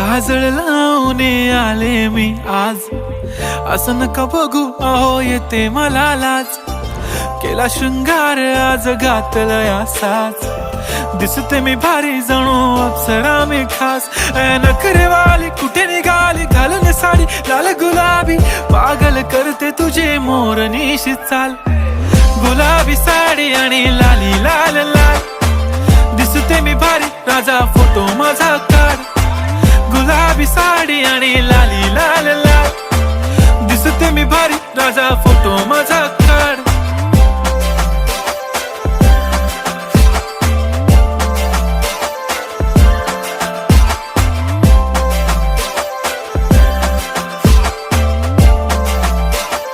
काजळ लावून आले मी आज, असं नका बघू अहो येते मला लाज. केला शृंगार आज घातला असाच, दिसते मी भारी जणू अप्सरा मी खास. नखरेवाली कुठे निघाली घालून साडी लाल गुलाबी, पागल करते तुझे मोरनीशी चाल. गुलाबी साडी आणि लाली लाल लाल, दिसते मी भारी राजा फोटो माझा काढ. गुलाबी साडी आणि लाली लाल लाल, दिसते मी भारी राजा फोटो माझा